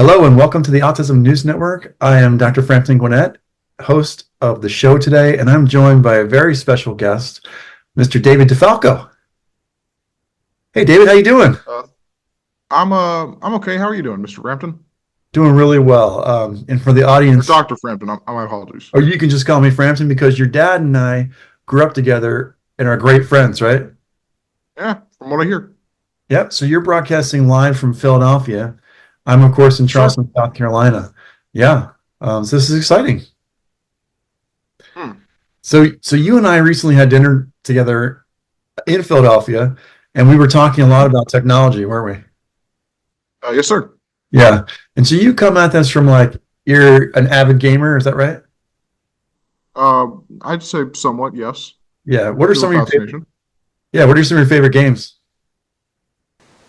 Hello and welcome to the Autism News Network. I am Dr. Frampton Gwynette, host of the show today, and I'm joined by a very special guest, Mr. David DeFalco. Hey, David, how you doing? I'm okay. How are you doing, Mr. Frampton? Doing really well. And for the audience, Or Dr. Frampton. My apologies. or you can just call me Frampton because your dad and I grew up together and are great friends, right? Yeah, from what I hear. Yep. So you're broadcasting live from Philadelphia. I'm, of course, in Charleston, South Carolina. Yeah. So this is exciting. So you and I recently had dinner together in Philadelphia, and we were talking a lot about technology, weren't we? Yes, sir. Yeah. And so you come at this from you're an avid gamer, is that right? I'd say somewhat, yes. Yeah. What are some of your Fascination. what are some of your favorite games?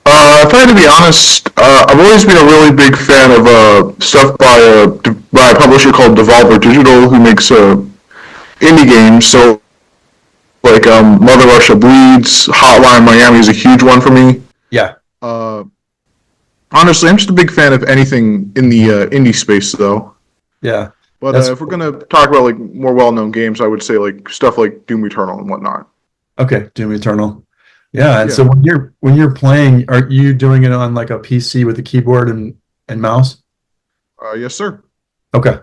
If I had to be honest, I've always been a really big fan of stuff by a publisher called Devolver Digital, who makes indie games. So, Mother Russia Bleeds, Hotline Miami is a huge one for me. Yeah. Honestly, I'm just a big fan of anything in the indie space, though. Yeah. But if we're gonna talk about more well-known games, I would say stuff like Doom Eternal and whatnot. Okay, Doom Eternal. Yeah, and Yeah. so when you're playing, are you doing it on a PC with a keyboard and mouse? Yes, sir. Okay.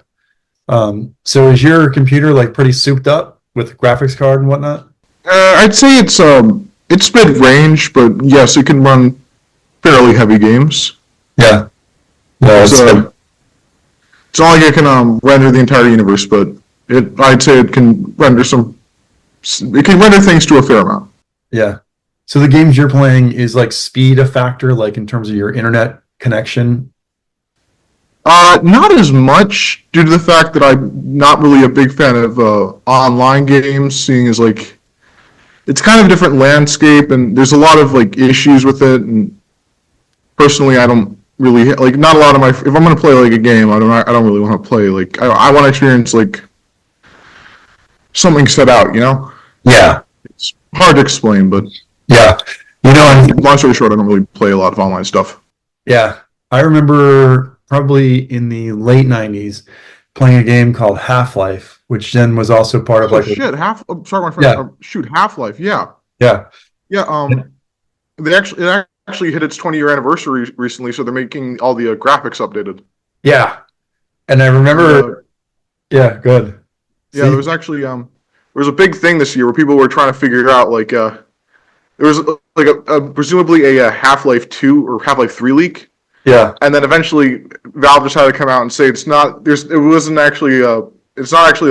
So is your computer pretty souped up with graphics card and whatnot? I'd say it's mid-range, but yes, it can run fairly heavy games. Yeah. No, It's not like it can render the entire universe, but I'd say it can render things to a fair amount. yeah. So the games you're playing is speed a factor, in terms of your internet connection? Not as much due to the fact that I'm not really a big fan of online games, seeing as it's kind of a different landscape and there's a lot of issues with it. And personally, I don't really not a lot of if I'm going to play a game, I don't really want to play I want to experience something set out, you know? Yeah. It's hard to explain, but Yeah. long story short, I don't really play a lot of online stuff. Yeah. I remember probably in the late 90s playing a game called Half-Life, which then was also part of Sorry, my friend. Yeah. Shoot, Half-Life. Yeah. Yeah. Yeah. It actually hit its 20-year anniversary recently, so they're making all the graphics updated. Yeah. And I remember yeah, good. Yeah, there was actually there was a big thing this year where people were trying to figure out there was presumably a Half-Life 2 or Half-Life 3 leak. Yeah. And then eventually Valve just had to come out and say it's not actually a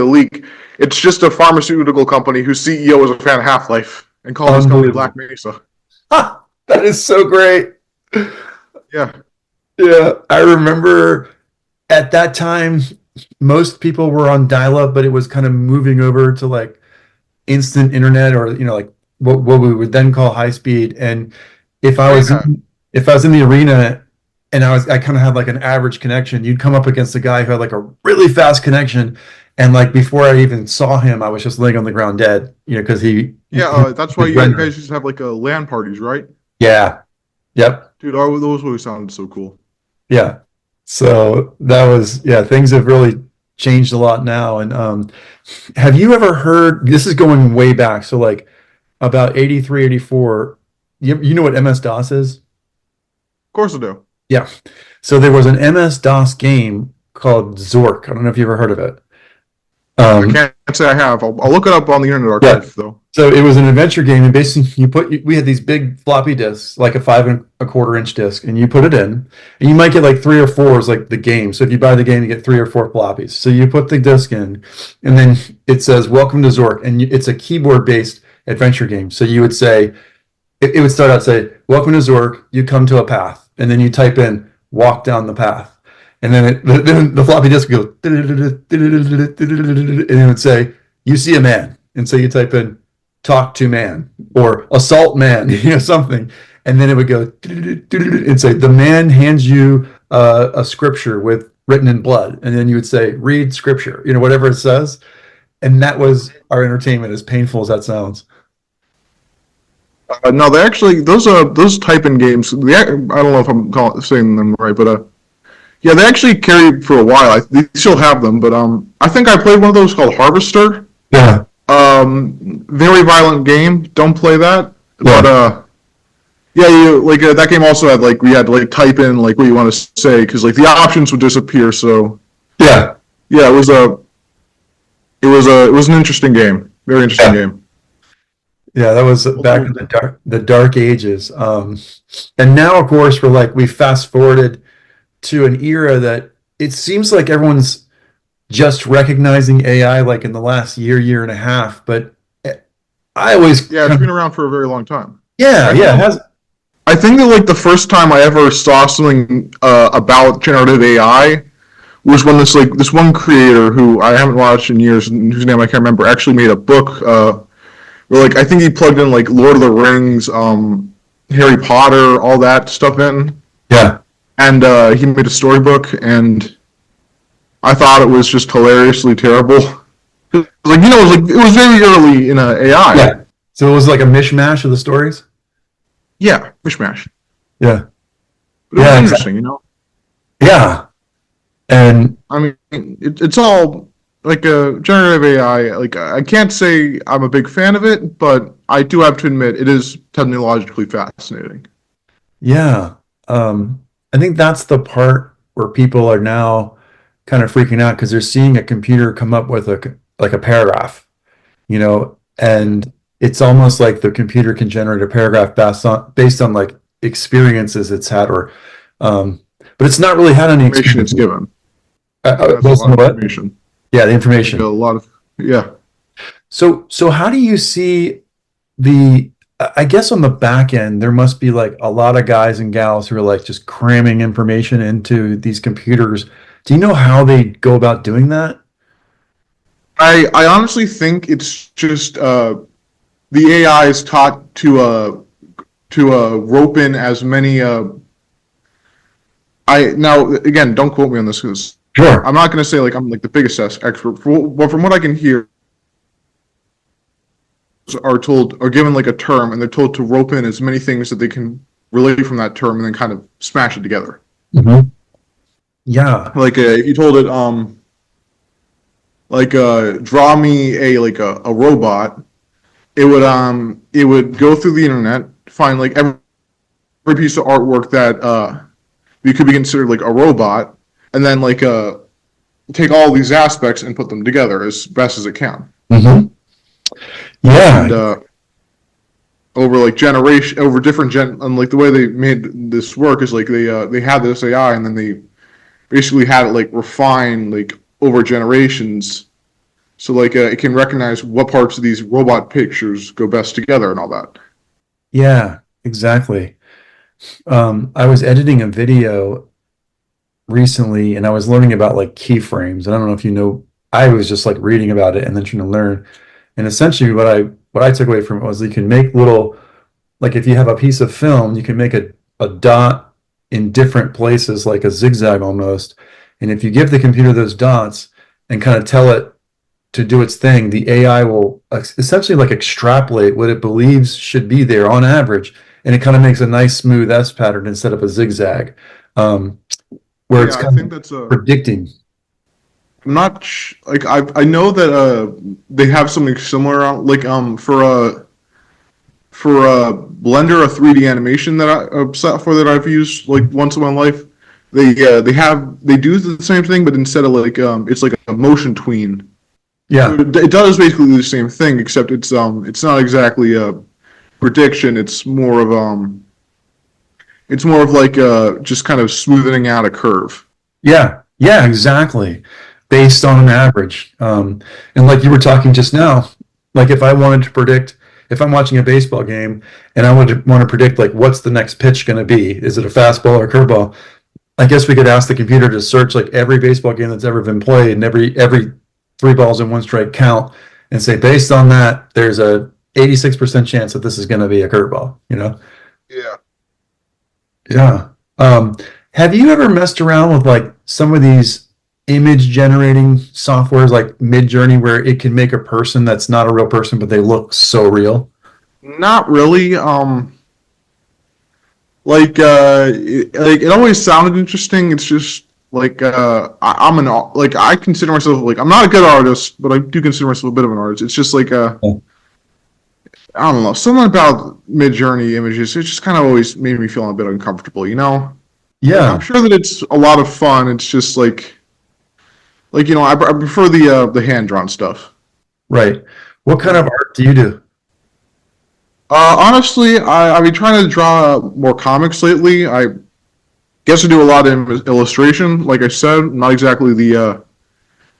leak. It's just a pharmaceutical company whose CEO was a fan of Half-Life and called his company Black Mesa. Ha! That is so great. Yeah. Yeah. I remember at that time most people were on dial-up, but it was kind of moving over to instant internet or what we would then call high speed. And if I was in the arena and I kind of had an average connection, you'd come up against a guy who had a really fast connection, and before I even saw him, I was just laying on the ground dead, because that's why you guys used to have LAN parties, right? Yeah. Yep. Dude, those always sounded so cool. Yeah. So that was things have really changed a lot now. And have you ever heard, this is going way back, so about 83, 84, you know what MS-DOS is? Of course I do. Yeah. So there was an MS-DOS game called Zork. I don't know if you ever heard of it. I can't say I have. I'll look it up on the Internet Archive, though. So it was an adventure game, and basically we had these big floppy disks, a 5 1/4 inch disc, and you put it in, and you might get 3 or 4 is the game. So if you buy the game, you get 3 or 4 floppies. So you put the disc in, and then it says "Welcome to Zork," and it's a keyboard-based adventure game. So you would say, it would start out say, "Welcome to Zork. You come to a path," and then you type in "Walk down the path." And then the floppy disk would go, and it would say, "You see a man." And so you type in, "Talk to man," or "Assault man," something. And then it would go, and say, "The man hands you a scripture written in blood." And then you would say, "Read scripture," whatever it says. And that was our entertainment, as painful as that sounds. No, they actually those type-in games. I don't know if I'm saying them right, but Yeah, they actually carried for a while. They still have them, but I think I played one of those called Harvester. Yeah. Very violent game. Don't play that. Yeah. But yeah, you like that game also had like we had to like type in like what you want to say because like the options would disappear. So Yeah. yeah, it was an interesting game. Very interesting game. Yeah, that was back in the dark ages. And now, of course, we fast forwarded to an era that it seems like everyone's just recognizing AI like in the last year and a half. But I always Yeah, it's been around for a very long time. yeah, it has. I think that like the first time I ever saw something about generative AI was when this one creator who I haven't watched in years, whose name I can't remember, actually made a book. Where like I think he plugged in like Lord of the Rings, Harry Potter, all that stuff in. Yeah. And he made a storybook, and I thought it was just hilariously terrible. Like it was very early in AI. Yeah. So it was like a mishmash of the stories. Yeah, mishmash. Yeah. But it was interesting, Yeah. And I mean, it's all like a generative AI. Like I can't say I'm a big fan of it, but I do have to admit it is technologically fascinating. yeah, I think that's the part where people are now kind of freaking out because they're seeing a computer come up with a paragraph, and it's almost like the computer can generate a paragraph based on like experiences it's had, or but it's not really had any Information it's given. Based on what? Information. Yeah, the information. A lot of yeah. So how do you see I guess on the back end, there must be like a lot of guys and gals who are like just cramming information into these computers. Do you know how they go about doing that? I honestly think it's just the AI is taught to rope in as many. Now again, don't quote me on this because Sure. I'm not going to say like I'm like the biggest expert, but from what I can hear, are given like a term and they're told to rope in as many things that they can relate from that term and then kind of smash it together. Mm-hmm. Yeah. Like if you told it draw me a robot, it would go through the internet, find like every piece of artwork that you could be considered like a robot, and then like take all these aspects and put them together as best as it can. Mm-hmm. Yeah. And over different and like the way they made this work is like they had this AI and then they basically had it like refined like over generations, so like it can recognize what parts of these robot pictures go best together and all that. Yeah, exactly. I was editing a video recently and I was learning about like keyframes. And I don't know if you know, I was just like reading about it and then trying to learn. And essentially what I took away from it was you can make like if you have a piece of film, you can make a dot in different places, like a zigzag almost. And if you give the computer those dots and kind of tell it to do its thing, the AI will essentially like extrapolate what it believes should be there on average. And it kind of makes a nice smooth S pattern instead of a zigzag, where it's kind of predicting. I'm not like I know that they have something similar like for Blender, a 3D animation that software that I've used like once in my life. They do the same thing, but instead of like it's like a motion tween. Yeah, it does basically the same thing, except it's not exactly a prediction. It's more of like just kind of smoothing out a curve. Yeah, exactly. Based on an average. And like you were talking just now, like if I wanted to predict, if I'm watching a baseball game and I want to predict like what's the next pitch going to be, is it a fastball or a curveball? I guess we could ask the computer to search like every baseball game that's ever been played and every 3 balls and 1 strike count and say, based on that, there's a 86% chance that this is going to be a curveball, Yeah. Yeah. Have you ever messed around with like some of these image generating softwares like Midjourney where it can make a person that's not a real person, but they look so real? Not really. Like it always sounded interesting. It's just Like I consider myself like I'm not a good artist, but I do consider myself a bit of an artist. It's just like I don't know, something about Mid-Journey images. It just kind of always made me feel a bit uncomfortable, you know? Like, Yeah, I'm sure that it's a lot of fun. It's just like I prefer the hand drawn stuff. right. What kind of art do you do? Honestly, I've been trying to draw more comics lately. I guess I do a lot in illustration. Like I said, I'm not exactly the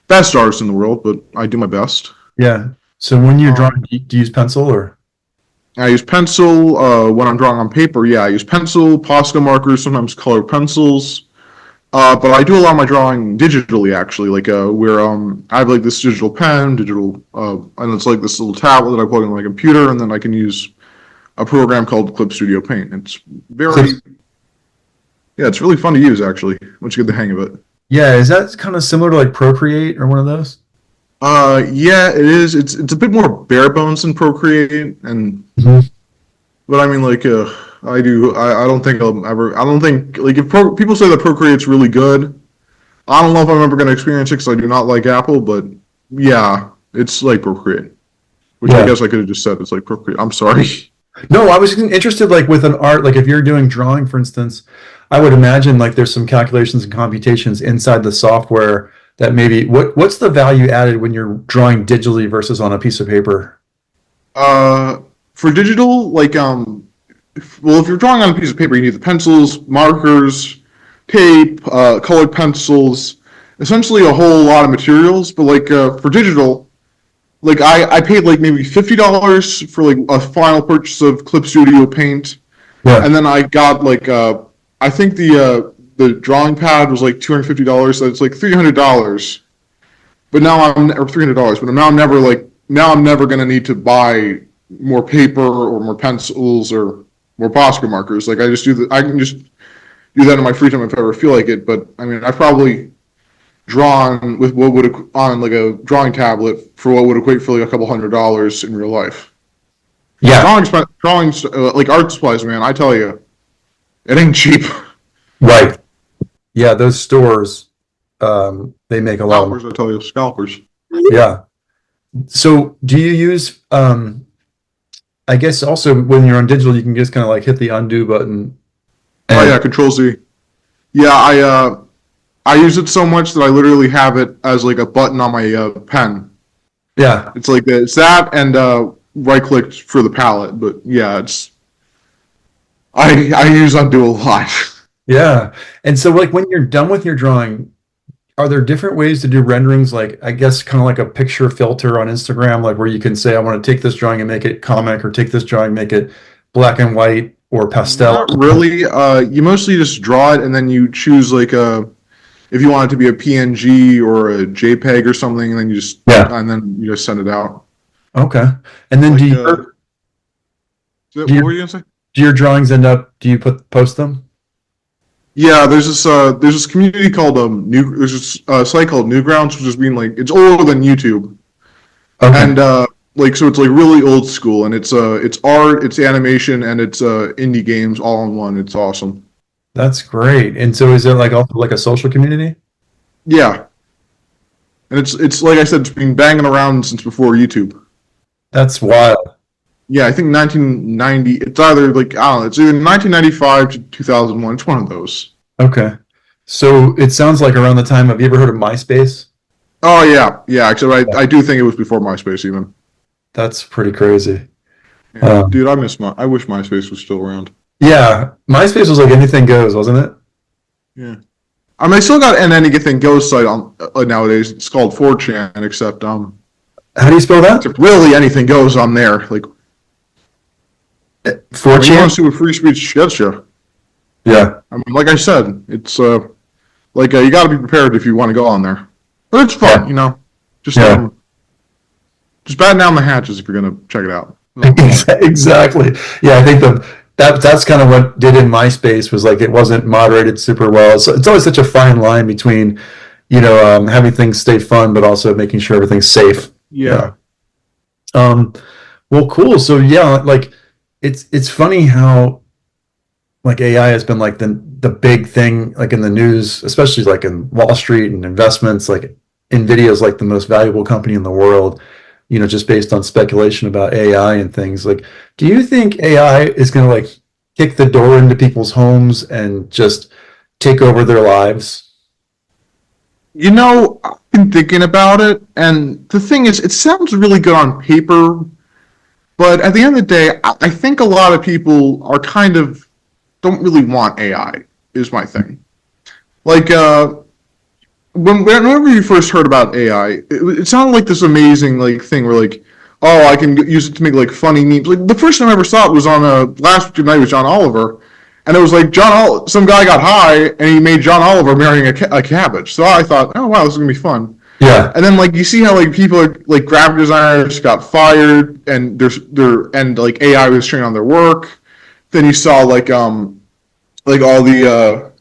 best artist in the world, but I do my best. Yeah. So when you're drawing, Um, do you use pencil or? I use pencil when I'm drawing on paper. Yeah, I use pencil, Posca markers, sometimes colored pencils. But I do a lot of my drawing digitally, actually. Like where I have like this digital pen, and it's like this little tablet that I plug in my computer, and then I can use a program called Clip Studio Paint. It's very, Clips. yeah, it's really fun to use actually once you get the hang of it. Yeah, is that kind of similar to like Procreate or one of those? Yeah, it is. It's a bit more bare bones than Procreate, and Mhm. but I mean like I don't think I'll ever. I don't think like if people say that Procreate's really good. I don't know if I'm ever going to experience it because I do not like Apple, but yeah, it's like Procreate, which I Yeah. guess I could have just said it's like Procreate. I'm sorry. No, I was interested like with an art, like if you're doing drawing, for instance, I would imagine like there's some calculations and computations inside the software that maybe what's the value added when you're drawing digitally versus on a piece of paper? For digital, like well, if you're drawing on a piece of paper, you need the pencils, markers, tape, colored pencils, essentially a whole lot of materials. But like for digital, like I paid like maybe $50 for like a final purchase of Clip Studio Paint, Yeah. and then I got like I think the drawing pad was like $250, so it's like $300. But now I'm or $300, but now I'm never gonna need to buy more paper or more pencils or more Posca markers. Like I can just do that in my free time if I ever feel like it. But I mean, I've probably drawn with what would on like a drawing tablet for what would equate for like a couple $100 in real life. Yeah. Drawings like art supplies, man. I tell you, it ain't cheap. Right. Yeah, those stores, they make a lot of money. Scalpers, I tell you, scalpers. Yeah. So do you use I guess also when you're on digital you can just kind of like hit the undo button Oh and yeah, Control Z. Yeah, I use it so much that I literally have it as like a button on my pen. yeah. It's that and right click for the palette. But yeah, it's I use undo a lot. Yeah. And so like when you're done with your drawing, are there different ways to do renderings? Like I guess kind of like a picture filter on Instagram, like where you can say, I want to take this drawing and make it comic, or take this drawing, make it black and white or pastel. Not really. You mostly just draw it and then you choose like a if you want it to be a PNG or a JPEG or something, and Yeah. then you just send it out. Okay. And then Like, do what were you gonna say? your drawings end up, do you post them? Yeah, there's this community called there's this site called Newgrounds, which is being like it's older than YouTube, Okay. and like so it's like really old school, and it's art, it's animation, and it's indie games all in one. It's awesome. That's great. And so is it like also like a social community? Yeah, and it's like I said, it's been banging around since before YouTube. That's wild. Yeah, I think 1990. It's either like I don't know. It's either 1995 to 2001. It's one of those. Okay. So it sounds like around the time, have you ever heard of MySpace? Oh yeah. Actually, I do think it was before MySpace even. That's pretty crazy. Yeah. Dude, I wish MySpace was still around. Yeah, MySpace was like anything goes, wasn't it? Yeah. I mean, I still got an anything goes site on nowadays. It's called 4chan, except How do you spell that? really anything goes on there. Like, I mean, you want 4chan? to see what free speech gets you. Yeah. I mean, like I said, it's like you got to be prepared if you want to go on there. But it's fun, Yeah. you know. Just Yeah. just batten down the hatches if you're gonna check it out. Exactly. Yeah, I think that's kind of what did in MySpace was like it wasn't moderated super well. So it's always such a fine line between, having things stay fun, but also making sure everything's safe. Yeah. Well, cool. So yeah, like it's funny how like AI has been like the big thing like in the news, especially like in Wall Street and investments, like Nvidia is like the most valuable company in the world, just based on speculation about AI and things. Like, do you think AI is going to like kick the door into people's homes and just take over their lives? I've been thinking about it, and the thing is, it sounds really good on paper, but at the end of the day, I think a lot of people are kind of don't really want AI, is my thing. Like, whenever you first heard about AI, it sounded like this amazing like thing where like, oh, I can use it to make like funny memes. Like the first time I ever saw it was on Last Night with John Oliver, and it was like some guy got high and he made John Oliver marrying a cabbage. So I thought, oh wow, this is gonna be fun. Yeah. And then like you see how like people are, like graphic designers got fired and and like AI was trained on their work. Then you saw like all the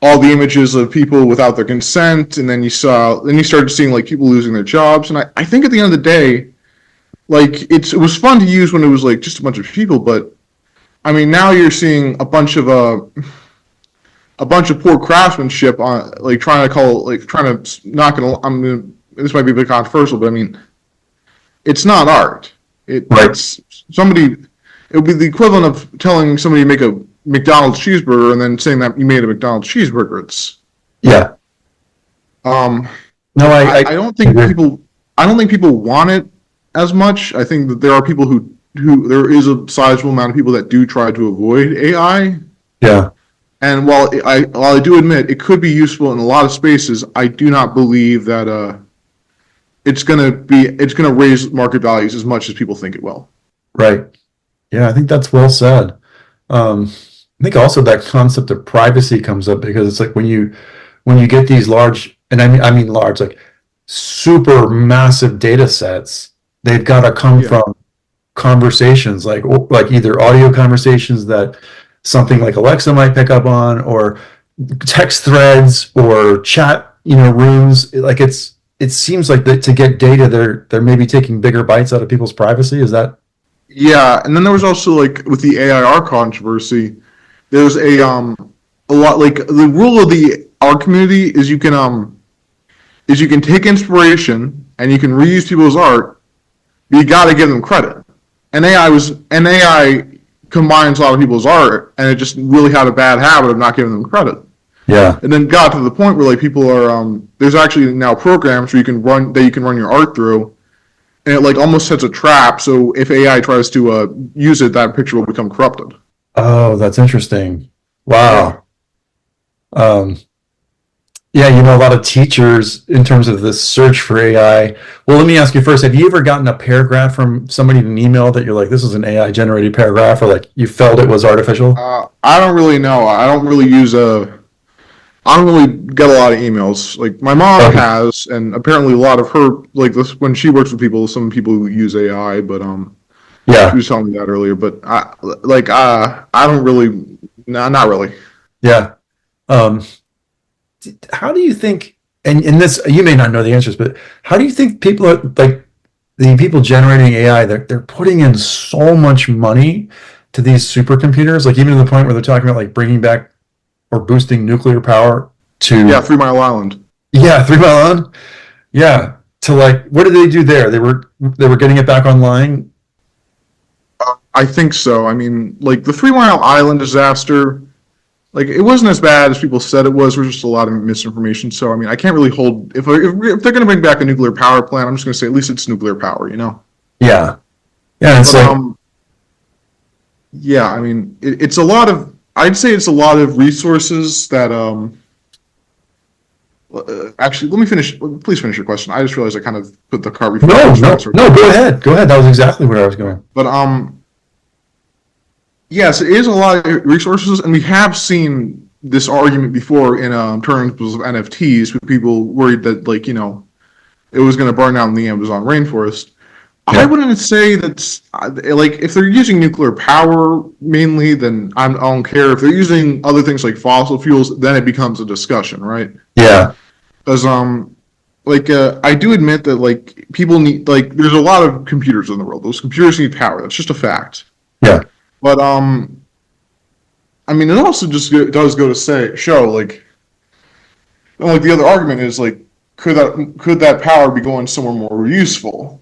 images of people without their consent, and then you started seeing like people losing their jobs. And I think at the end of the day, like it was fun to use when it was like just a bunch of people, but I mean now you're seeing a bunch of poor craftsmanship on like trying to knock it. I mean, this might be a bit controversial, but I mean, it's not art. Right. It's somebody. It would be the equivalent of telling somebody to make a McDonald's cheeseburger and then saying that you made a McDonald's cheeseburger. It's Yeah. No, I don't think people want it as much. I think that there are people who there is a sizable amount of people that do try to avoid AI. Yeah. And while I do admit it could be useful in a lot of spaces, I do not believe that it's gonna raise market values as much as people think it will. Right. Yeah, I think that's well said. I think also that concept of privacy comes up because it's like when you get these large, and I mean large, like super massive data sets, they've got to come from conversations like either audio conversations that something like Alexa might pick up on, or text threads or chat, rooms. Like it seems like that to get data, they're maybe taking bigger bites out of people's privacy. Is that? Yeah, and then there was also like with the AIR controversy, there's a lot like the rule of the R community is you can take inspiration and you can reuse people's art, but you got to give them credit. And AI combines a lot of people's art, and it just really had a bad habit of not giving them credit. Yeah. And then got to the point where like people are there's actually now programs where you can run your art through, and it like almost sets a trap. So if AI tries to use it, that picture will become corrupted. Oh, that's interesting. Wow. Yeah, a lot of teachers in terms of this search for AI. Well, let me ask you first, have you ever gotten a paragraph from somebody in an email that you're like, this is an AI generated paragraph, or like you felt it was artificial? I don't really know. I don't really get a lot of emails. Like my mom has, and apparently a lot of her, like this, when she works with people, some people who use AI, but yeah, she was telling me that earlier. But I don't really, not really. Yeah. How do you think, and this, you may not know the answers, but how do you think people are like the people generating AI, they're putting in so much money to these supercomputers, like even to the point where they're talking about like bringing back or boosting nuclear power to 3 Mile Island. Yeah, 3 Mile Island. Yeah, to like, what did they do there? They were getting it back online. I think so. I mean, like the 3 Mile Island disaster, like it wasn't as bad as people said it was. There was just a lot of misinformation. So I mean, I can't really hold if they're going to bring back a nuclear power plant. I'm just going to say at least it's nuclear power, Yeah, yeah. It's like yeah. I mean, it's a lot of. I'd say it's a lot of resources that actually, let me finish. Please finish your question. I just realized I kind of put the cart before. No. Go ahead. That was exactly where I was going. But yes, it is a lot of resources, and we have seen this argument before in terms of NFTs, with people worried that it was going to burn down the Amazon rainforest. Yeah. I wouldn't say that's like if they're using nuclear power mainly, then I don't care. If they're using other things like fossil fuels, then it becomes a discussion, right? Yeah. Because I do admit that people need there's a lot of computers in the world. Those computers need power. That's just a fact. Yeah. But I mean, it also just does go to show like, and like the other argument is like, could that power be going somewhere more useful?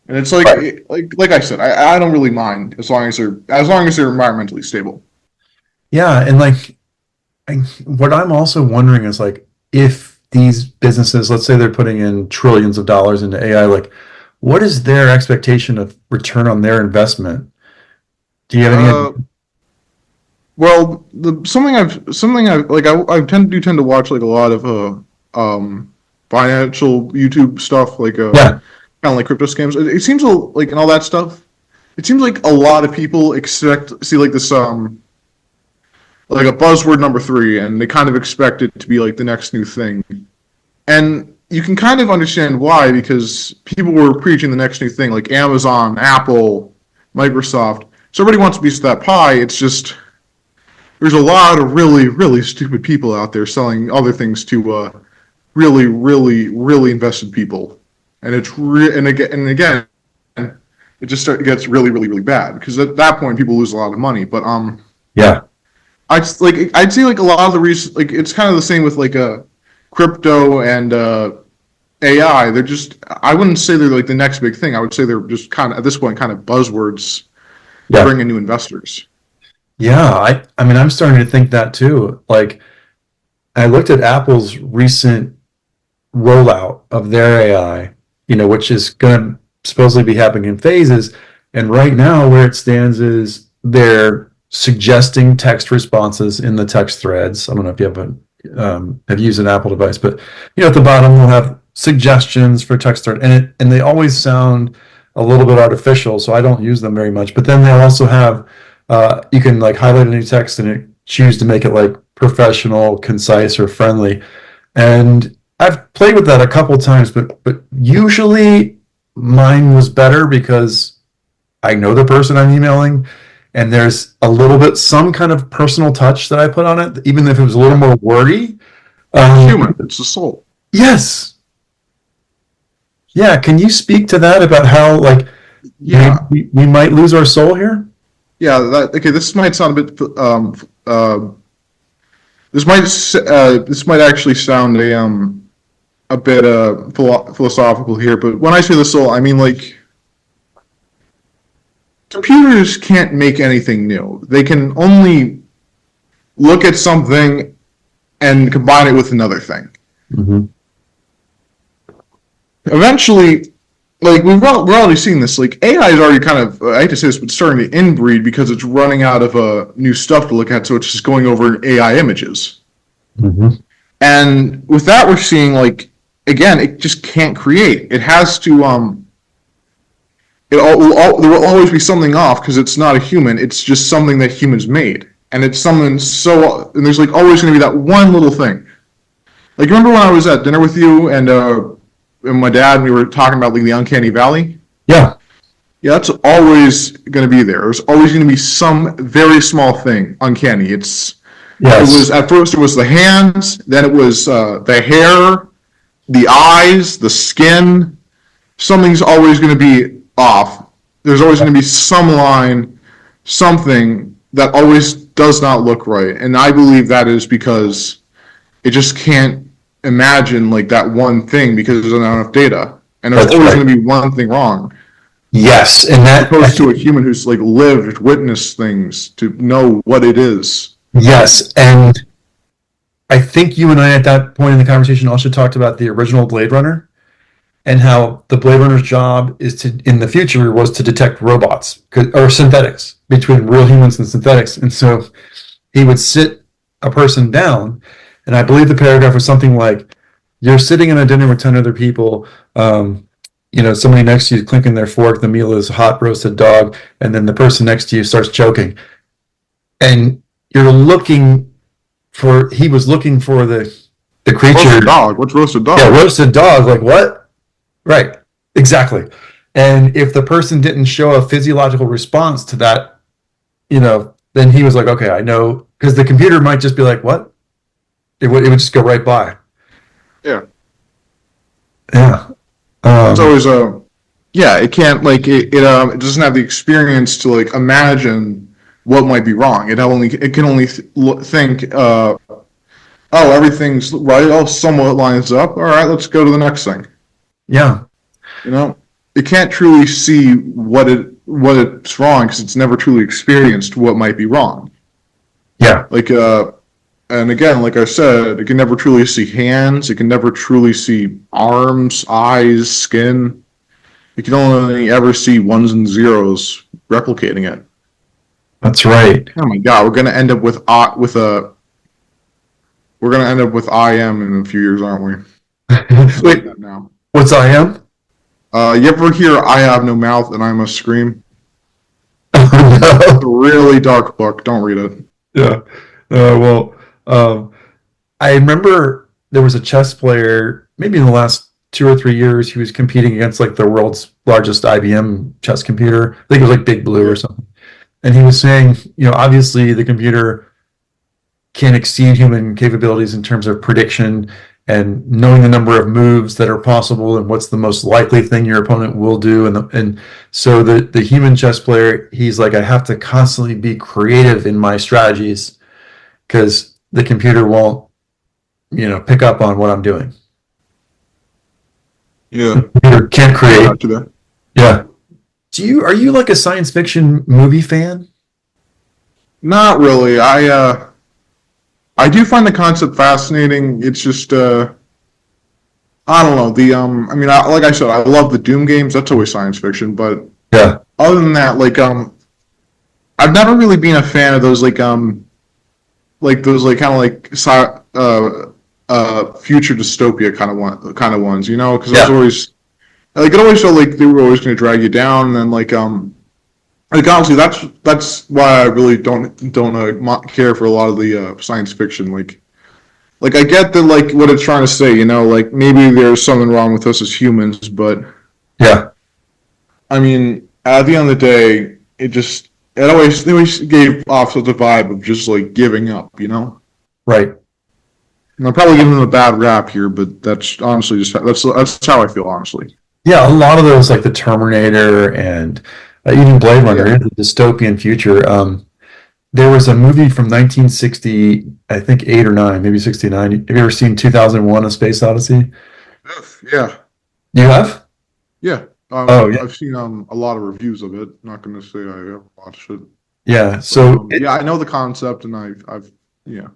And it's like Right. like I said, I don't really mind as long as they're environmentally stable. Yeah, and like what I'm also wondering is like if these businesses, let's say they're putting in trillions of dollars into AI, like what is their expectation of return on their investment? Do you have any idea? Uh, well, something I've like I tend to watch like a lot of financial YouTube stuff like Yeah, kind of like crypto scams. It seems like and all that stuff. It seems like a lot of people see like this like a buzzword number three, and they kind of expect it to be like the next new thing. And you can kind of understand why, because people were preaching the next new thing, like Amazon, Apple, Microsoft. So everybody wants a piece of that pie. It's just there's a lot of really, really stupid people out there selling other things to really, really, really invested people, and and again, it just gets really, really, really bad because at that point people lose a lot of money. But yeah, I'd say like a lot of the reason, like it's kind of the same with like crypto and AI. They're just, I wouldn't say they're like the next big thing. I would say they're just kind of at this point kind of buzzwords to yeah, bring in new investors. yeah. I mean, I'm starting to think that too. Like I looked at Apple's recent rollout of their AI, which is going to supposedly be happening in phases. And right now, where it stands is they're suggesting text responses in the text threads. I don't know if you have used an Apple device, but at the bottom they'll have suggestions for text thread, and they always sound a little bit artificial, so I don't use them very much. But then they'll also have you can like highlight any text and choose to make it like professional, concise, or friendly. And I've played with that a couple times, but usually mine was better because I know the person I'm emailing, and there's a little bit some kind of personal touch that I put on it, even if it was a little more wordy. It's human. It's the soul. Yes, yeah. Can you speak to that about how like Yeah, we might lose our soul here? yeah. Okay. This might sound a bit. This might actually sound a bit philosophical here, but when I say the soul, I mean like computers can't make anything new. They can only look at something and combine it with another thing. Mm-hmm. Eventually, like we're already seeing this. Like AI is already kind of, I hate to say this, but starting to inbreed because it's running out of new stuff to look at. So it's just going over AI images. Mm-hmm. And with that, we're seeing like again, it just can't create. It has to there will always be something off because it's not a human. It's just something that humans made, and it's something and there's like always going to be that one little thing. Like remember when I was at dinner with you and my dad, and we were talking about like the uncanny valley. Yeah. Yeah, that's always going to be there. There's always going to be some very small thing uncanny. It was Yes. at first it was the hands, then it was the hair, the eyes, the skin. Something's always going to be off. There's always going to be some line, something that always does not look right. And I believe that is because it just can't imagine like that one thing because there's not enough data. And there's That's always right. going to be one thing wrong. Yes, and As that opposed to a human who's like lived, witnessed things to know what it is. yes, and I think you and I at that point in the conversation also talked about the original Blade Runner and how the Blade Runner's job is to, in the future, was to detect robots or synthetics between real humans and synthetics. And so he would sit a person down, and I believe the paragraph was something like, "You're sitting in a dinner with 10 other people. Somebody next to you is clinking their fork. The meal is hot roasted dog, and then the person next to you starts choking, and you're looking for. He was looking for the creature. Roasted dog. What's roasted dog? Yeah, roasted dog. Like what? Right. Exactly. And if the person didn't show a physiological response to that, then he was like, okay, I know, because the computer might just be like, what? It would just go right by. Yeah. Yeah. It's always yeah, it can't like it doesn't have the experience to like imagine what might be wrong. It can only think, oh, everything's right. Oh, somewhat lines up. All right, let's go to the next thing. Yeah. You know, it can't truly see what it's wrong because it's never truly experienced what might be wrong. Yeah. Like, and again, like I said, it can never truly see hands. It can never truly see arms, eyes, skin. It can only ever see ones and zeros replicating it. That's right. Oh my God, we're gonna end up with I am in a few years, aren't we? Wait, that now. what's I am? You ever hear "I have no mouth and I must scream"? No. It's a really dark book. Don't read it. Yeah. Well, I remember there was a chess player, maybe in the last 2 or 3 years, he was competing against like the world's largest IBM chess computer. I think it was like Big Blue or something. And he was saying, obviously the computer can exceed human capabilities in terms of prediction and knowing the number of moves that are possible and what's the most likely thing your opponent will do. And so the human chess player, he's like, I have to constantly be creative in my strategies because the computer won't, pick up on what I'm doing. Yeah. The computer can't create. After that. Yeah. Are you like a science fiction movie fan? Not really. I do find the concept fascinating. It's just I don't know. Like I said, I love the Doom games. That's always science fiction. But Yeah. other than that, I've never really been a fan of those kind of future dystopia kind of ones. Because Yeah. it always felt like they were always going to drag you down, and then honestly, that's why I really don't care for a lot of the science fiction. Like I get that what it's trying to say, maybe there's something wrong with us as humans, but Yeah. I mean, at the end of the day, it always gave off such a vibe of just giving up, Right. And I'm probably giving them a bad rap here, but that's honestly just that's how I feel, honestly. Yeah, a lot of those, like the Terminator and even Blade Runner, is a dystopian future. There was a movie from 1960, I think 8 or 9, maybe 69. Have you ever seen 2001: A Space Odyssey? Yeah, You have? yeah. Oh, yeah. I've seen a lot of reviews of it. Not going to say I ever watched it. Yeah. So Yeah, I know the concept, and I've yeah.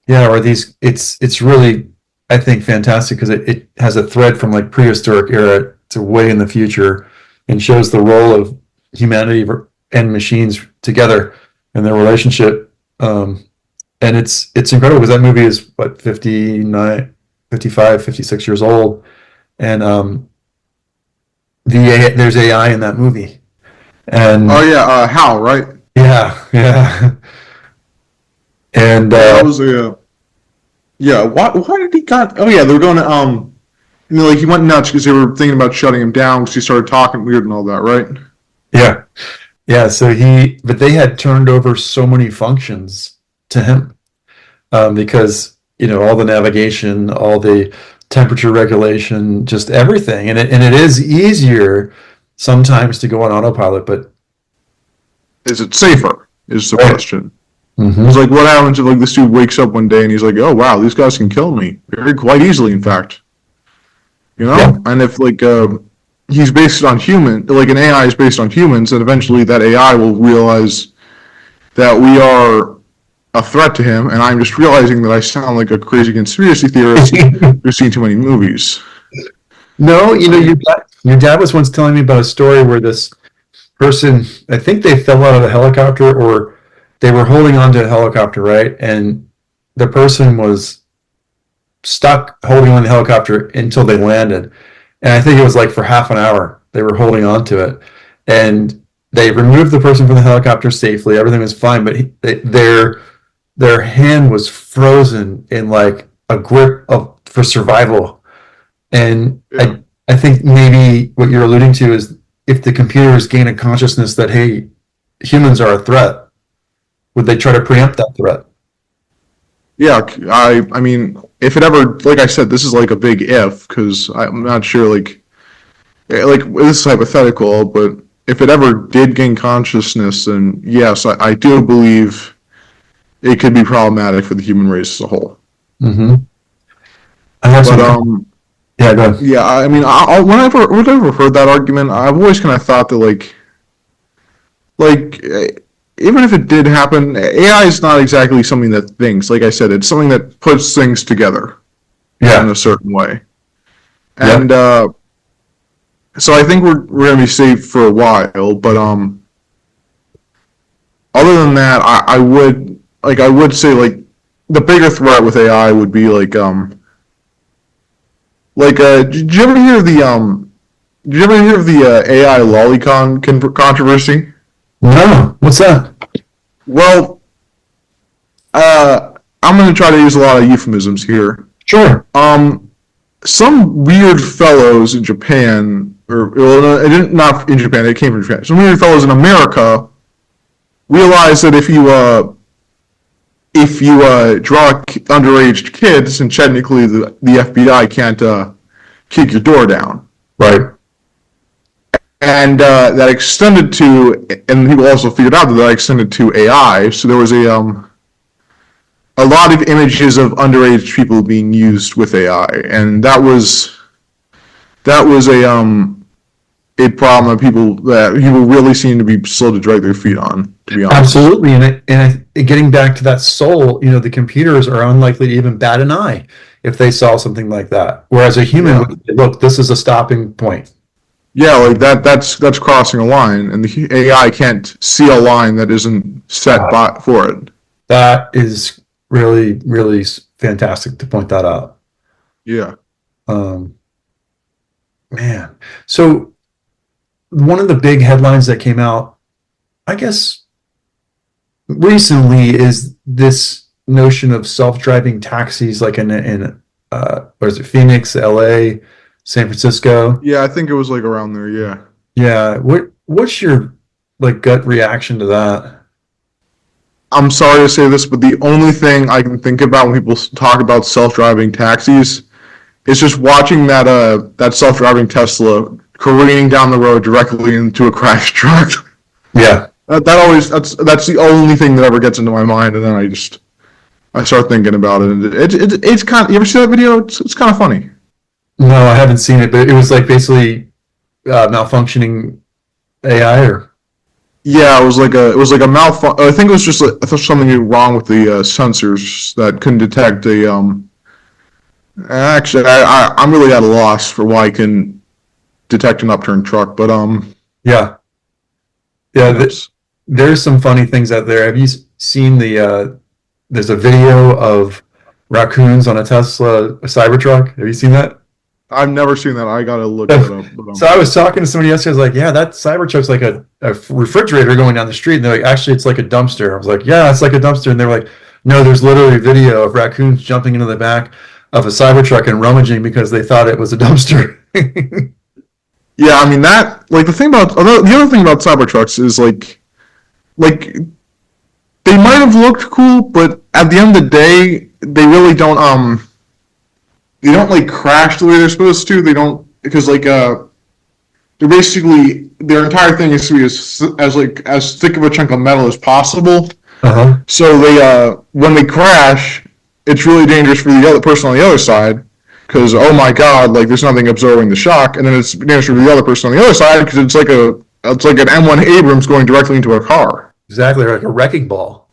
yeah, or it's really, I think, fantastic because it has a thread from like prehistoric era to way in the future and shows the role of humanity and machines together and their relationship. And it's incredible because that movie is what, 59, 55, 56 years old. And there's AI in that movie. And Oh yeah, Hal, right? yeah. And That was a yeah. Why did he got? Oh yeah, they were going to he went nuts because they were thinking about shutting him down because he started talking weird and all that, right? yeah. So but they had turned over so many functions to him because all the navigation, all the temperature regulation, just everything, and it is easier sometimes to go on autopilot, but Is it safer? Is the Right. question. Mhm. It's like, what happens if this dude wakes up one day and he's like, oh wow, these guys can kill me quite easily, in fact. Yeah. And if he's based on an AI is based on humans, then eventually that AI will realize that we are a threat to him, and I'm just realizing that I sound like a crazy conspiracy theorist who's seen too many movies. No, your dad was once telling me about a story where this person, I think they fell out of a helicopter or they were holding onto a helicopter, right? And the person was stuck holding on the helicopter until they landed. And I think it was like for half an hour they were holding on to it. And they removed the person from the helicopter safely. Everything was fine, but their hand was frozen in like a grip for survival. And Yeah. I think maybe what you're alluding to is if the computers gain a consciousness that, hey, humans are a threat, would they try to preempt that threat? Yeah, I mean, if it ever, like I said, this is like a big if, because I'm not sure, this is hypothetical, but if it ever did gain consciousness, then yes, I do believe it could be problematic for the human race as a whole. Mm-hmm. I have some. Yeah, go ahead. Yeah, I mean, whenever I've heard that argument, I've always kind of thought that even if it did happen, AI is not exactly something that thinks. Like I said, it's something that puts things together in a certain way. And so I think we're going to be safe for a while. But other than that, I would say like the bigger threat with AI would be did you ever hear of the AI lolicon controversy? No, what's that? Well, I'm going to try to use a lot of euphemisms here. Sure. Some weird fellows in Japan, not in Japan, it came from Japan. Some weird fellows in America realized that if you draw underage kids, and technically the FBI can't kick your door down. Right. And that extended to, and people also figured out that extended to AI. So there was a lot of images of underage people being used with AI, and that was a problem that people really seem to be slow to drag their feet on, to be honest. Absolutely, and getting back to that soul, the computers are unlikely to even bat an eye if they saw something like that. Whereas a human would say, look, this is a stopping point. Yeah, like that's crossing a line, and the AI can't see a line that isn't set for it. That is really, really fantastic to point that out. Yeah. Man. So one of the big headlines that came out, I guess, recently is this notion of self-driving taxis, like in what is it, Phoenix, LA, San Francisco? Yeah, I think it was like around there, yeah. Yeah. What's your gut reaction to that? I'm sorry to say this, but the only thing I can think about when people talk about self-driving taxis is just watching that self-driving Tesla careening down the road directly into a crashed truck. Yeah. That's the only thing that ever gets into my mind, and then I start thinking about it, and it's kind of, you ever see that video? It's kind of funny. No, I haven't seen it, but it was like basically malfunctioning AI, or yeah, it was like a malfunction. I think it was just something wrong with the sensors that couldn't detect a. Actually, I'm really at a loss for why I can detect an upturned truck, but yeah. There's some funny things out there. Have you seen there's a video of raccoons on a Tesla Cybertruck? Have you seen that? I've never seen that. I gotta look it up. So I was talking to somebody else. I was like, "Yeah, that Cybertruck's like a refrigerator going down the street." And they're like, "Actually, it's like a dumpster." I was like, "Yeah, it's like a dumpster." And they were like, "No, there's literally a video of raccoons jumping into the back of a Cybertruck and rummaging because they thought it was a dumpster." Yeah, I mean the other thing about Cybertrucks is like they might have looked cool, but at the end of the day, they really don't they don't like crash the way they're supposed to. They don't, because they're basically, their entire thing is to be as thick of a chunk of metal as possible. Uh-huh. So they when they crash, it's really dangerous for the other person on the other side, because oh my god, there's nothing absorbing the shock, and then it's dangerous for the other person on the other side because it's like an M1 Abrams going directly into a car. Exactly, like a wrecking ball.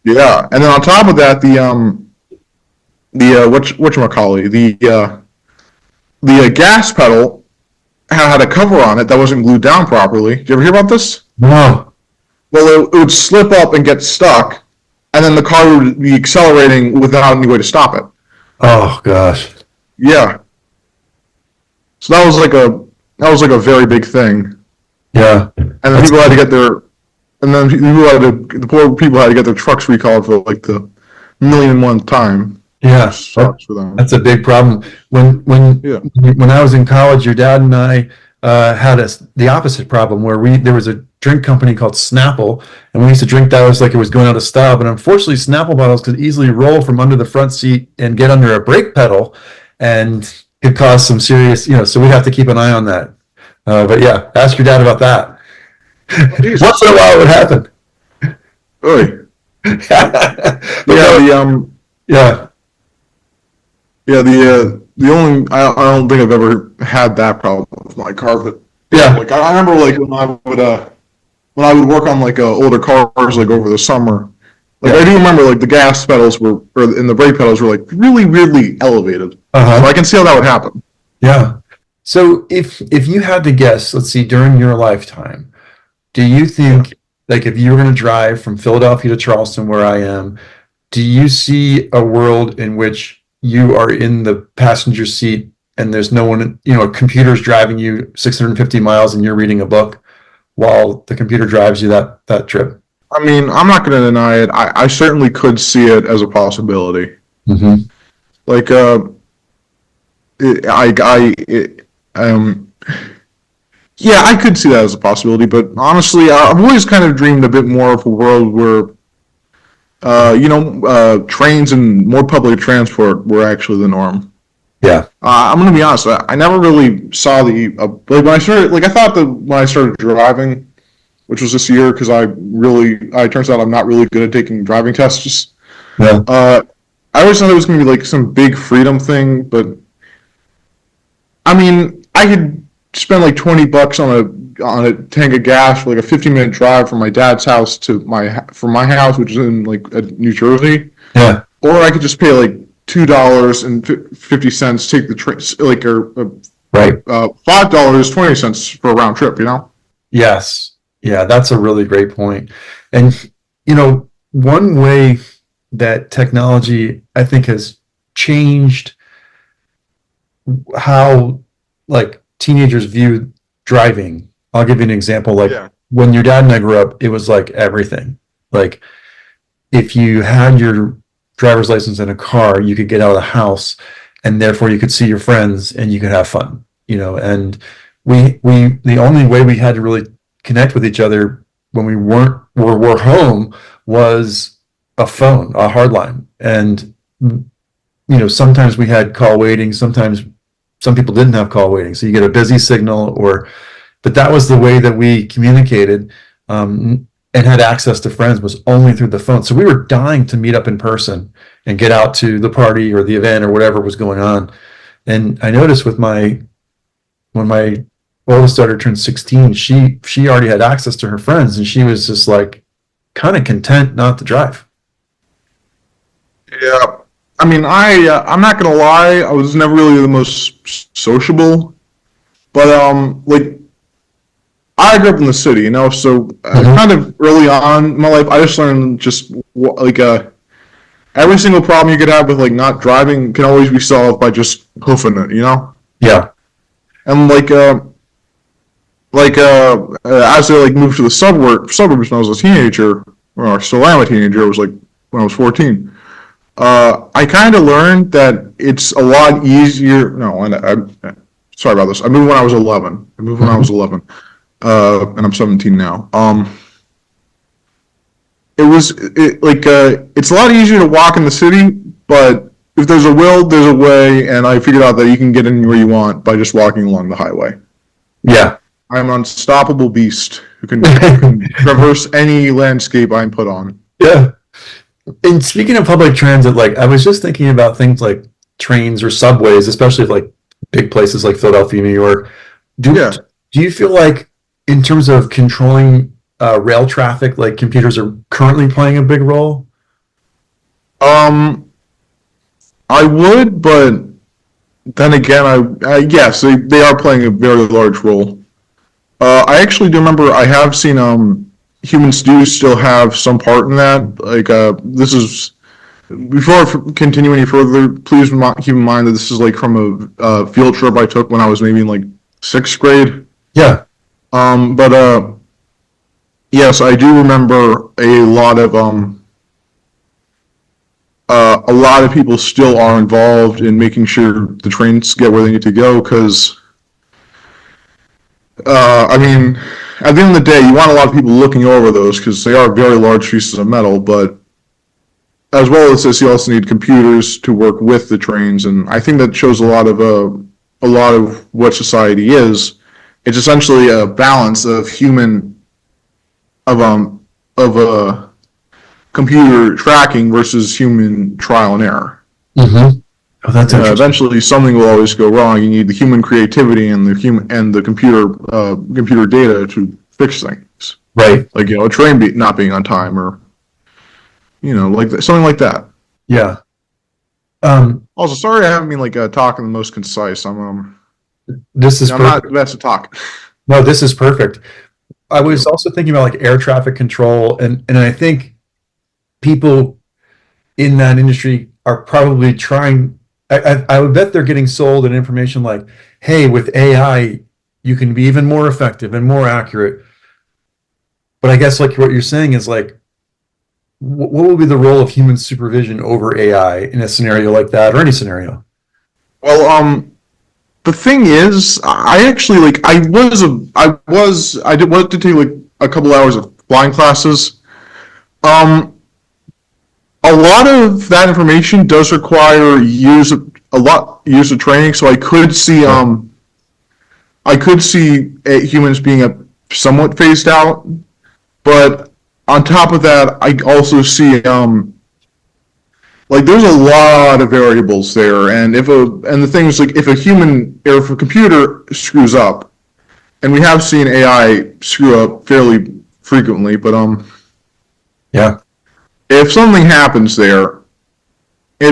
Yeah, and then on top of that, the gas pedal had a cover on it that wasn't glued down properly. Did you ever hear about this? No. Well, it would slip up and get stuck, and then the car would be accelerating without any way to stop it. Oh gosh. Yeah. So that was like a very big thing. Yeah. And then people had to get their, the poor people had to get their trucks recalled for like the 1,000,001th time. Yeah, sucks for them. That's a big problem. When I was in college, your dad and I had the opposite problem where there was a drink company called Snapple, and we used to drink that like it was going out of style. But unfortunately, Snapple bottles could easily roll from under the front seat and get under a brake pedal, and could cause some serious, so we have to keep an eye on that. But yeah, ask your dad about that. Jesus. Once in a while it would happen. Oy. But Yeah, yeah, the only I don't think I've ever had that problem with my car, but yeah, like I remember like when I would work on like older cars like over the summer, like yeah. I do remember like the gas pedals were and the brake pedals were like really weirdly elevated. Uh-huh. So I can see how that would happen. Yeah. So if you had to guess, let's see, during your lifetime, do you think, like, if you were going to drive from Philadelphia to Charleston, where I am, do you see a world in which you are in the passenger seat and there's no one, a computer's driving you 650 miles and you're reading a book while the computer drives you that trip? I mean, I'm not going to deny it. I certainly could see it as a possibility. Mm-hmm. Like, yeah, I could see that as a possibility. But honestly, I've always kind of dreamed a bit more of a world where, trains and more public transport were actually the norm. Yeah. I'm going to be honest. I never really saw like when I started, like I thought that when I started driving, which was this year, because it turns out I'm not really good at taking driving tests. Yeah. I always thought it was going to be like some big freedom thing, but I mean, I could spend like $20 on a tank of gas for like a 15-minute drive from my dad's house to my house, which is in like New Jersey. Yeah. Or I could just pay like $2.50, take the train, like Right. $5.20 for a round trip. Yes. Yeah, that's a really great point. And, one way that technology, I think, has changed how, like, teenagers view driving. I'll give you an example. Like, when your dad and I grew up, it was like everything. Like, if you had your driver's license in a car, you could get out of the house, and therefore you could see your friends and you could have fun. And we the only way we had to really connect with each other when we were home was a phone, a hard line. And sometimes we had call waiting, sometimes some people didn't have call waiting, so you get a busy signal, but that was the way that we communicated, and had access to friends, was only through the phone. So we were dying to meet up in person and get out to the party or the event or whatever was going on. And I noticed when my oldest daughter turned 16, she already had access to her friends, and she was just like kind of content not to drive. Yeah. I mean, I'm not gonna lie. I was never really the most sociable, but like I grew up in the city, so kind of early on in my life, I just learned just like every single problem you could have with like not driving can always be solved by just hoofing it, Yeah. And as I like moved to the suburbs when I was a teenager, or I still am a teenager. It was like when I was 14. I kind of learned that it's a lot easier. No, I'm sorry about this. I moved when I was 11. And I'm 17 now. It's a lot easier to walk in the city, but if there's a will, there's a way, and I figured out that you can get anywhere you want by just walking along the highway. Yeah. I'm an unstoppable beast who can traverse any landscape I'm put on. Yeah. And speaking of public transit, like, I was just thinking about things like trains or subways, especially like big places like Philadelphia, New York. Do you feel like, in terms of controlling rail traffic, like computers are currently playing a big role? I would, but then again, yes, they are playing a very large role. I actually do remember I have seen humans do still have some part in that. Like, this is, before I continue any further, please keep in mind that this is like from a field trip I took when I was maybe in like 6th grade. Yeah. But yes, I do remember a lot of people still are involved in making sure the trains get where they need to go, because I mean, at the end of the day, you want a lot of people looking over those because they are very large pieces of metal, but as well as this, you also need computers to work with the trains, and I think that shows a lot of what society is. It's essentially a balance of human of computer tracking versus human trial and error. Mm-hmm. Oh, that's interesting. Eventually, something will always go wrong. You need the human creativity and the computer data to fix things. Right. Like, a train not being on time, or like something like that. Yeah. Also, sorry I haven't been talking the most concise. This is I'm not the best at talking. No, this is perfect. I was also thinking about air traffic control, and I think people in that industry are probably trying. I would bet they're getting sold an information like, "Hey, with AI, you can be even more effective and more accurate." But I guess what you're saying is what will be the role of human supervision over AI in a scenario like that, or any scenario? Well, the thing is, I actually I did take a couple hours of flying classes. A lot of that information does require years of training, so I could see humans being somewhat phased out, but on top of that, I also see there's a lot of variables there, and the thing is, if a computer screws up, and we have seen AI screw up fairly frequently, but Yeah. if something happens there, a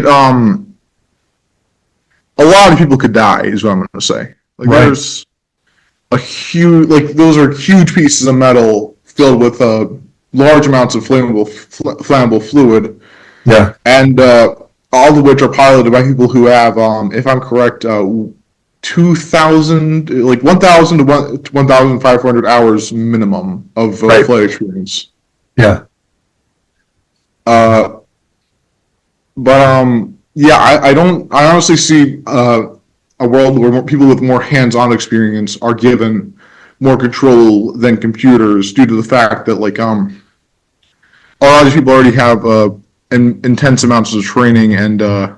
lot of people could die, is what I'm going to say. Right. There's a huge, those are huge pieces of metal filled with large amounts of flammable fluid. Yeah. And all of which are piloted by people who have, if I'm correct, 1,000 to 1,500 hours minimum of Right. flight experience. Yeah. I honestly see a world where people with more hands-on experience are given more control than computers, due to the fact that a lot of these people already have intense amounts of training, and they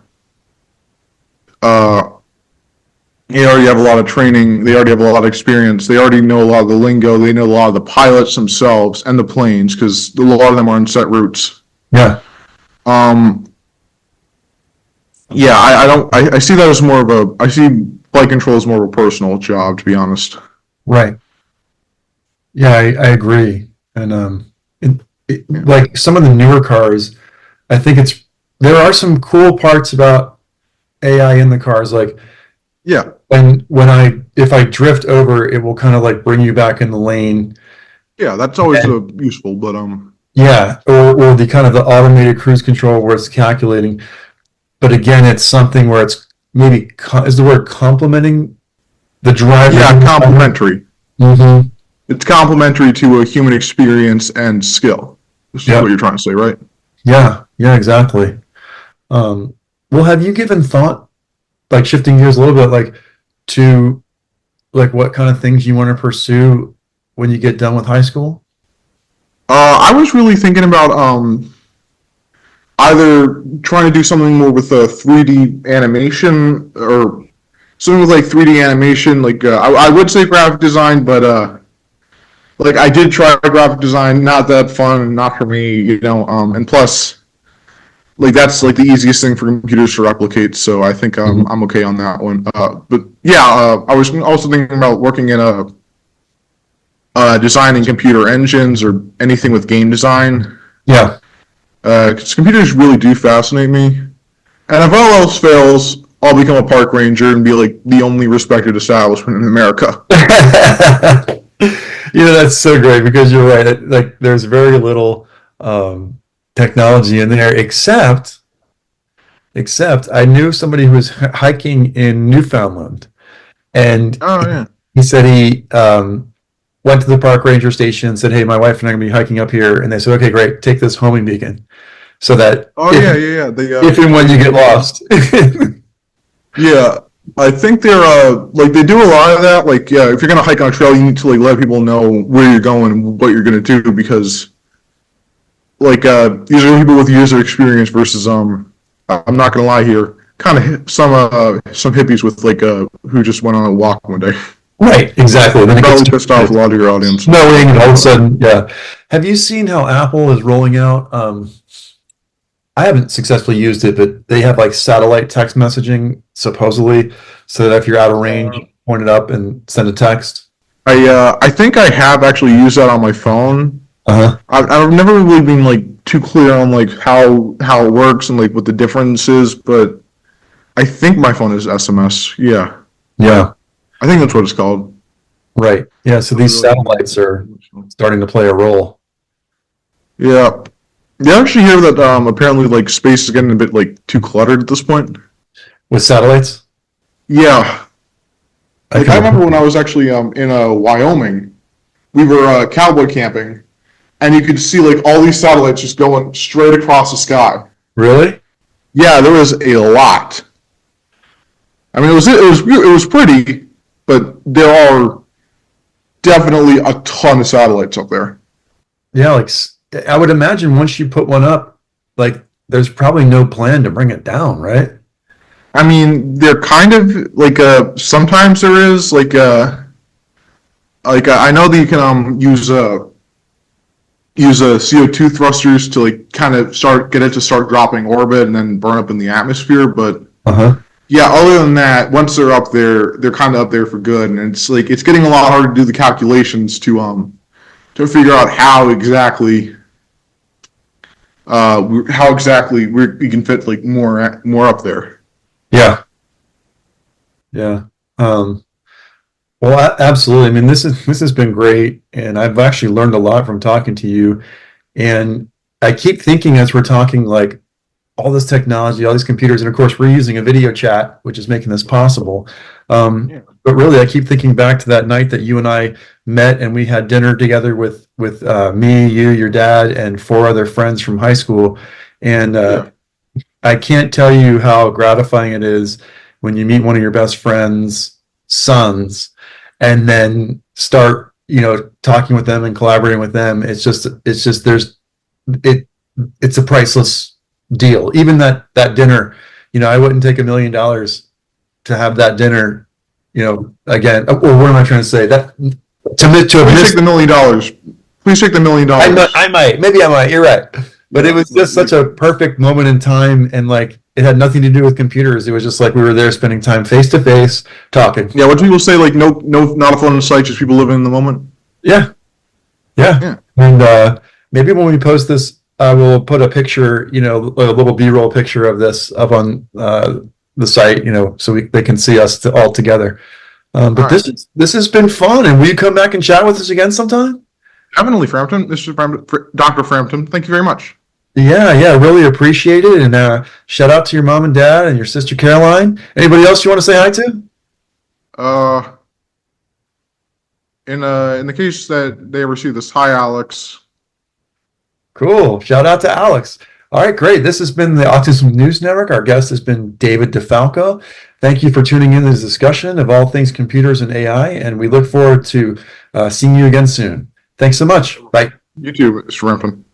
already have a lot of training. They already have a lot of experience. They already know a lot of the lingo. They know a lot of the pilots themselves and the planes, because a lot of them are on set routes. Yeah. I see that as I see flight control as more of a personal job, to be honest. Right. Yeah, I agree. And like some of the newer cars, I think there are some cool parts about AI in the cars. Like, Yeah. if I drift over, it will kind of bring you back in the lane. Yeah, that's always useful, but Yeah, or the kind of the automated cruise control where it's calculating. But again, it's something where it's maybe is the word complementing the driver? yeah, complementary. Mm-hmm. It's complementary to a human experience and skill. This is what you're trying to say, right? Yeah, exactly. Well, have you given thought, shifting gears a little bit, to what kind of things you want to pursue when you get done with high school? I was really thinking about either trying to do something more with 3D animation, or something with 3D animation. I would say graphic design, but I did try graphic design, not that fun, not for me, and plus, that's the easiest thing for computers to replicate, so I think I'm okay on that one. But yeah, I was also thinking about working in designing computer engines or anything with game design. Yeah. Because computers really do fascinate me. And if all else fails, I'll become a park ranger and be the only respected establishment in America. That's so great, because you're right. There's very little technology in there, except I knew somebody who was hiking in Newfoundland, and Oh, yeah. he said he went to the park ranger station and said, "Hey, my wife and I are going to be hiking up here," and they said, "Okay, great, take this homing beacon, so that if and when you get lost." Yeah, I think they're they do a lot of that. If you're gonna hike on a trail, you need to let people know where you're going and what you're gonna do, because these are people with years of experience versus I'm not gonna lie here, kind of some hippies with who just went on a walk one day. Right, exactly. Then it Probably gets pissed off a lot of your audience. snowing, and all of a sudden, yeah. Have you seen how Apple is rolling out? I haven't successfully used it, but they have like satellite text messaging supposedly, so that if you're out of range, you point it up and send a text. I think I have actually used that on my phone. Uh-huh. I've never really been like too clear on like how it works and like what the difference is, but I think my phone is SMS. Yeah, Yeah. I think that's what it's called. Right. Yeah. So these satellites are starting to play a role. Yeah. You actually hear that apparently like space is getting a bit like too cluttered at this point? With satellites? Yeah. Like I remember when I was actually in Wyoming, we were cowboy camping, and you could see like all these satellites just going straight across the sky. Really? Yeah, there was a lot. I mean, it was pretty, but there are definitely a ton of satellites up there. Yeah. Like I would imagine once you put one up, like there's probably no plan to bring it down, right? I mean, they're kind of like sometimes there is like I know that you can use CO2 thrusters to like kind of get it to start dropping orbit and then burn up in the atmosphere, but yeah, other than that, once they're up there, they're kind of up there for good, and it's like it's getting a lot harder to do the calculations to figure out how exactly we can fit like more up there. Yeah. Yeah. Well, absolutely. I mean, this has been great, and I've actually learned a lot from talking to you. And I keep thinking as we're talking, like all this technology, all these computers, and of course, we're using a video chat, which is making this possible. But really, I keep thinking back to that night that you and I met, and we had dinner together with me, you, your dad, and 4 other friends from high school. And I can't tell you how gratifying it is when you meet one of your best friends' sons and then start, talking with them and collaborating with them. It's just it's a priceless deal. Even that dinner, I wouldn't take $1 million to have that dinner, again, or what am I trying to say? That Please take the $1 million. Please take the $1 million. I might. You're right. But it was just such a perfect moment in time, and like it had nothing to do with computers. It was just like we were there spending time face to face talking. Yeah, what do people say? Like, no, not a phone in sight, just people living in the moment. Yeah. And maybe when we post this, we'll put a picture, a little B-roll picture of this up on the site, so they can see us all together. But this has been fun, and will you come back and chat with us again sometime? Definitely, Frampton. Mr. Dr. Frampton. Thank you very much. Yeah, really appreciate it. And shout out to your mom and dad and your sister Caroline. Anybody else you want to say hi to? In the case that they ever see this, hi, Alex. Cool. Shout out to Alex. All right, great. This has been the Autism News Network. Our guest has been David DeFalco. Thank you for tuning in to this discussion of all things computers and AI, and we look forward to seeing you again soon. Thanks so much. Bye. You too, Mr. Frampton.